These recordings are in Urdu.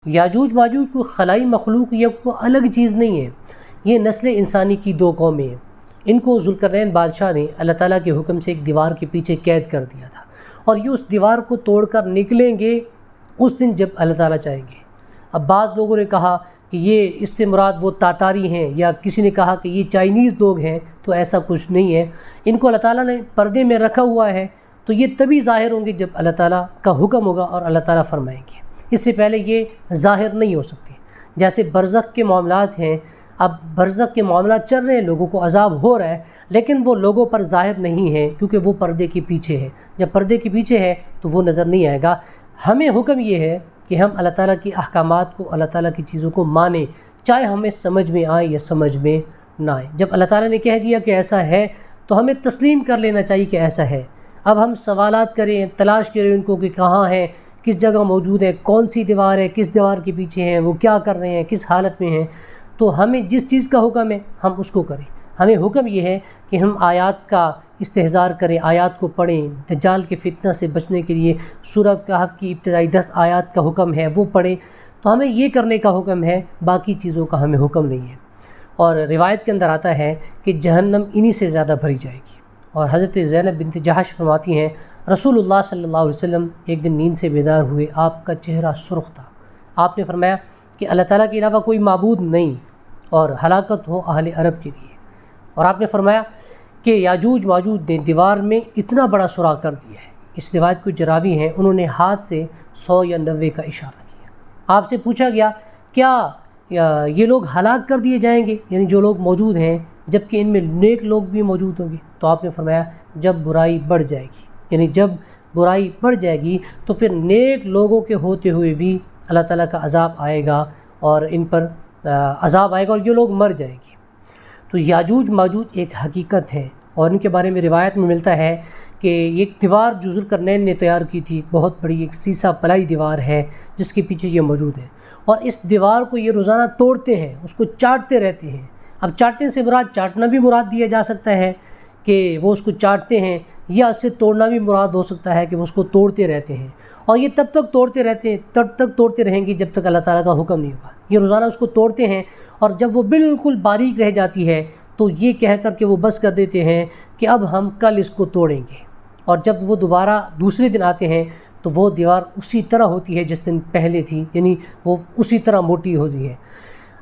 یاجوج ماجوج کوئی خلائی مخلوق یا کوئی الگ چیز نہیں ہے، یہ نسل انسانی کی دو قومیں ہیں۔ ان کو ذوالقرنین بادشاہ نے اللہ تعالیٰ کے حکم سے ایک دیوار کے پیچھے قید کر دیا تھا، اور یہ اس دیوار کو توڑ کر نکلیں گے اس دن جب اللہ تعالیٰ چاہیں گے۔ اب بعض لوگوں نے کہا کہ یہ اس سے مراد وہ تاتاری ہیں، یا کسی نے کہا کہ یہ چائنیز لوگ ہیں، تو ایسا کچھ نہیں ہے۔ ان کو اللہ تعالیٰ نے پردے میں رکھا ہوا ہے، تو یہ تبھی ظاہر ہوں گے جب اللہ تعالیٰ کا حکم ہوگا اور اللہ تعالیٰ فرمائیں گے، اس سے پہلے یہ ظاہر نہیں ہو سکتے۔ جیسے برزخ کے معاملات ہیں، اب برزخ کے معاملات چل رہے ہیں، لوگوں کو عذاب ہو رہا ہے، لیکن وہ لوگوں پر ظاہر نہیں ہے کیونکہ وہ پردے کے پیچھے ہے۔ جب پردے کے پیچھے ہے تو وہ نظر نہیں آئے گا۔ ہمیں حکم یہ ہے کہ ہم اللہ تعالیٰ کے احکامات کو، اللہ تعالیٰ کی چیزوں کو مانیں، چاہے ہمیں سمجھ میں آئے یا سمجھ میں نہ آئے۔ جب اللہ تعالیٰ نے کہہ دیا کہ ایسا ہے تو ہمیں تسلیم کر لینا چاہیے کہ ایسا ہے۔ اب ہم سوالات کریں، تلاش کریں ان کو کہ کہاں ہیں، کس جگہ موجود ہے، کون سی دیوار ہے، کس دیوار کے پیچھے ہیں، وہ کیا کر رہے ہیں، کس حالت میں ہیں۔ تو ہمیں جس چیز کا حکم ہے ہم اس کو کریں۔ ہمیں حکم یہ ہے کہ ہم آیات کا استحضار کریں، آیات کو پڑھیں، دجال کے فتنہ سے بچنے کے لیے سورہ کہف کی ابتدائی 10 آیات کا حکم ہے وہ پڑھیں۔ تو ہمیں یہ کرنے کا حکم ہے، باقی چیزوں کا ہمیں حکم نہیں ہے۔ اور روایت کے اندر آتا ہے کہ جہنم انہی سے زیادہ بھری جائے گی۔ اور حضرت زینب بنت جحش فرماتی ہیں رسول اللہ صلی اللہ علیہ وسلم ایک دن نیند سے بیدار ہوئے، آپ کا چہرہ سرخ تھا۔ آپ نے فرمایا کہ اللہ تعالیٰ کے علاوہ کوئی معبود نہیں، اور ہلاکت ہو اہل عرب کے لیے۔ اور آپ نے فرمایا کہ یاجوج ماجوج نے دیوار میں اتنا بڑا سوراخ کر دیا ہے۔ اس روایت کو جراوی ہیں، انہوں نے ہاتھ سے 100 یا 90 کا اشارہ کیا۔ آپ سے پوچھا گیا کیا یہ لوگ ہلاک کر دیے جائیں گے، یعنی جو لوگ موجود ہیں، جبکہ ان میں نیک لوگ بھی موجود ہوں گے؟ تو آپ نے فرمایا جب برائی بڑھ جائے گی، یعنی جب برائی بڑھ جائے گی تو پھر نیک لوگوں کے ہوتے ہوئے بھی اللہ تعالیٰ کا عذاب آئے گا، اور ان پر عذاب آئے گا اور یہ لوگ مر جائیں گے۔ تو یاجوج ماجوج ایک حقیقت ہے، اور ان کے بارے میں روایت میں ملتا ہے کہ ایک دیوار جو ذوالقرنین نے تیار کی تھی، بہت بڑی ایک سیسا پلائی دیوار ہے جس کے پیچھے یہ موجود ہے، اور اس دیوار کو یہ روزانہ توڑتے ہیں، اس کو چاٹتے رہتے ہیں۔ اب چاٹنے سے مراد چاٹنا بھی مراد دیا جا سکتا ہے کہ وہ اس کو چاٹتے ہیں، یا اس سے توڑنا بھی مراد ہو سکتا ہے کہ وہ اس کو توڑتے رہتے ہیں، اور یہ تب تک توڑتے رہتے ہیں، تب تک توڑتے رہیں گے جب تک اللہ تعالیٰ کا حکم نہیں ہوگا۔ یہ روزانہ اس کو توڑتے ہیں، اور جب وہ بالکل باریک رہ جاتی ہے تو یہ کہہ کر کے وہ بس کر دیتے ہیں کہ اب ہم کل اس کو توڑیں گے، اور جب وہ دوبارہ دوسرے دن آتے ہیں تو وہ دیوار اسی طرح ہوتی ہے جس دن پہلے تھی، یعنی وہ اسی طرح موٹی ہوتی ہے۔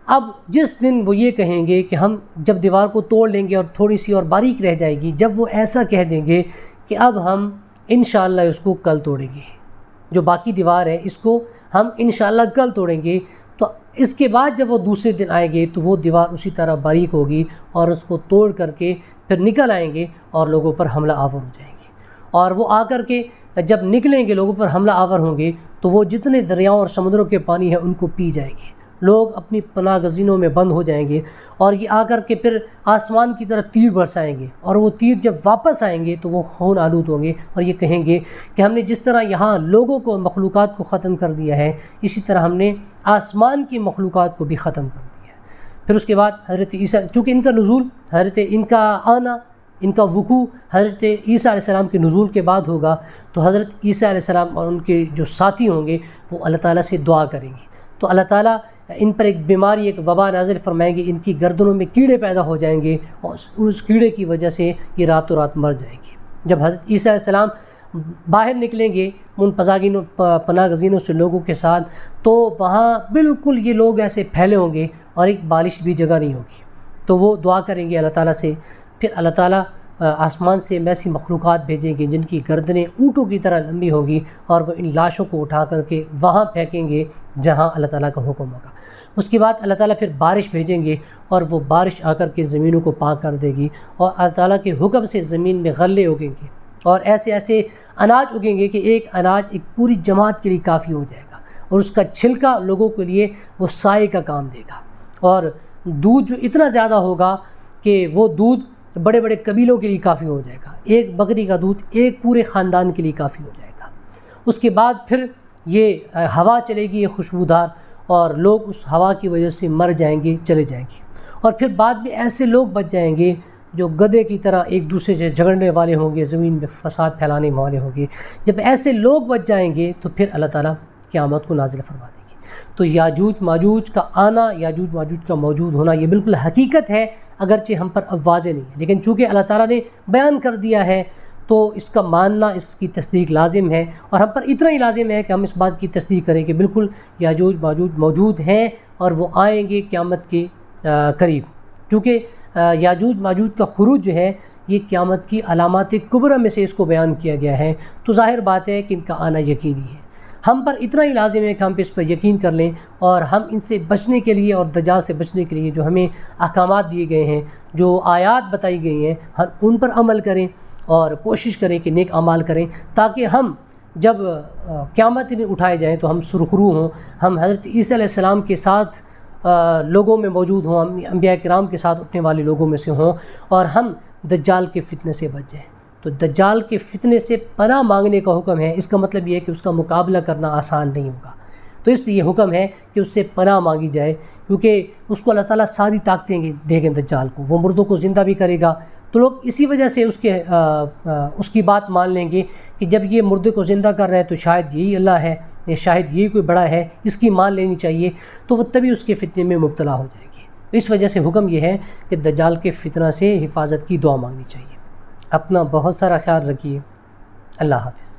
اب جس دن وہ یہ کہیں گے کہ ہم جب دیوار کو توڑ لیں گے اور تھوڑی سی اور باریک رہ جائے گی، جب وہ ایسا کہہ دیں گے کہ اب ہم انشاءاللہ اس کو کل توڑیں گے، جو باقی دیوار ہے اس کو ہم انشاءاللہ کل توڑیں گے، تو اس کے بعد جب وہ دوسرے دن آئیں گے تو وہ دیوار اسی طرح باریک ہوگی، اور اس کو توڑ کر کے پھر نکل آئیں گے اور لوگوں پر حملہ آور ہو جائیں گے۔ اور وہ آ کر کے جب نکلیں گے، لوگوں پر حملہ آور ہوں گے، تو وہ جتنے دریاؤں اور سمندروں کے پانی ہیں ان کو پی جائیں گے، لوگ اپنی پناہ گزینوں میں بند ہو جائیں گے، اور یہ آ کر کے پھر آسمان کی طرف تیر برسائیں گے، اور وہ تیر جب واپس آئیں گے تو وہ خون آلود ہوں گے، اور یہ کہیں گے کہ ہم نے جس طرح یہاں لوگوں کو، مخلوقات کو ختم کر دیا ہے، اسی طرح ہم نے آسمان کی مخلوقات کو بھی ختم کر دیا ہے۔ پھر اس کے بعد حضرت عیسیٰ، چونکہ ان کا نزول، ان کا آنا، ان کا وقوع حضرت عیسیٰ علیہ السلام کے نزول کے بعد ہوگا، تو حضرت عیسیٰ علیہ السلام اور ان کے جو ساتھی ہوں گے وہ اللہ تعالیٰ سے دعا کریں گے، تو اللہ تعالیٰ ان پر ایک بیماری، ایک وبا نازل فرمائیں گے، ان کی گردنوں میں کیڑے پیدا ہو جائیں گے، اور اس کیڑے کی وجہ سے یہ راتوں رات مر جائیں گے۔ جب حضرت عیسیٰ علیہ السلام باہر نکلیں گے ان پناہ گزینوں سے لوگوں کے ساتھ، تو وہاں بالکل یہ لوگ ایسے پھیلے ہوں گے اور ایک بالش بھی جگہ نہیں ہوگی، تو وہ دعا کریں گے اللہ تعالیٰ سے۔ پھر اللہ تعالیٰ آسمان سے ایسی مخلوقات بھیجیں گے جن کی گردنیں اونٹوں کی طرح لمبی ہوں گی، اور وہ ان لاشوں کو اٹھا کر کے وہاں پھینکیں گے جہاں اللہ تعالیٰ کا حکم ہوگا۔ اس کے بعد اللہ تعالیٰ پھر بارش بھیجیں گے، اور وہ بارش آ کر کے زمینوں کو پاک کر دے گی، اور اللہ تعالیٰ کے حکم سے زمین میں غلے اگیں گے، اور ایسے ایسے اناج اگیں گے کہ ایک اناج ایک پوری جماعت کے لیے کافی ہو جائے گا، اور اس کا چھلکا لوگوں کے لیے وہ سائے کا کام دے گا، اور دودھ جو اتنا زیادہ ہوگا کہ وہ دودھ بڑے بڑے قبیلوں کے لیے کافی ہو جائے گا، ایک بکری کا دودھ ایک پورے خاندان کے لیے کافی ہو جائے گا۔ اس کے بعد پھر یہ ہوا چلے گی، یہ خوشبودار، اور لوگ اس ہوا کی وجہ سے مر جائیں گے، چلے جائیں گے، اور پھر بعد میں ایسے لوگ بچ جائیں گے جو گدھے کی طرح ایک دوسرے سے جھگڑنے والے ہوں گے، زمین میں فساد پھیلانے والے ہوں گے۔ جب ایسے لوگ بچ جائیں گے تو پھر اللہ تعالیٰ قیامت کو نازل فرما دیں گے۔ تو یاجوج ماجوج کا آنا، یاجوج ماجوج کا موجود ہونا یہ بالکل حقیقت ہے، اگرچہ ہم پر اب واضح نہیں ہے، لیکن چونکہ اللہ تعالیٰ نے بیان کر دیا ہے تو اس کا ماننا، اس کی تصدیق لازم ہے، اور ہم پر اتنا ہی لازم ہے کہ ہم اس بات کی تصدیق کریں کہ بالکل یاجوج ماجوج موجود ہیں اور وہ آئیں گے قیامت کے قریب، چونکہ یاجوج ماجوج کا خروج جو ہے یہ قیامت کی علامات کبریٰ میں سے اس کو بیان کیا گیا ہے، تو ظاہر بات ہے کہ ان کا آنا یقینی ہے۔ ہم پر اتنا ہی لازم ہے کہ ہم اس پر یقین کر لیں، اور ہم ان سے بچنے کے لیے اور دجال سے بچنے کے لیے جو ہمیں احکامات دیے گئے ہیں، جو آیات بتائی گئی ہیں، ہم ان پر عمل کریں اور کوشش کریں کہ نیک اعمال کریں، تاکہ ہم جب قیامت دن اٹھائے جائیں تو ہم سرخرو ہوں، ہم حضرت عیسیٰ علیہ السلام کے ساتھ لوگوں میں موجود ہوں، ہم انبیاء کرام کے ساتھ اٹھنے والے لوگوں میں سے ہوں، اور ہم دجال کے فتنے سے بچ جائیں۔ تو دجال کے فتنے سے پناہ مانگنے کا حکم ہے، اس کا مطلب یہ ہے کہ اس کا مقابلہ کرنا آسان نہیں ہوگا، تو اس لیے حکم ہے کہ اس سے پناہ مانگی جائے، کیونکہ اس کو اللہ تعالیٰ ساری طاقتیں دے گے دجال کو، وہ مردوں کو زندہ بھی کرے گا، تو لوگ اسی وجہ سے اس کی بات مان لیں گے کہ جب یہ مردے کو زندہ کر رہا ہے تو شاید یہی اللہ ہے، یا شاید یہی کوئی بڑا ہے، اس کی مان لینی چاہیے، تو وہ تبھی اس کے فتنے میں مبتلا ہو جائے گی۔ اس وجہ سے حکم یہ ہے کہ دجال کے فتنہ سے حفاظت کی دعا مانگنی چاہیے۔ اپنا بہت سارا خیال رکھیے۔ اللہ حافظ۔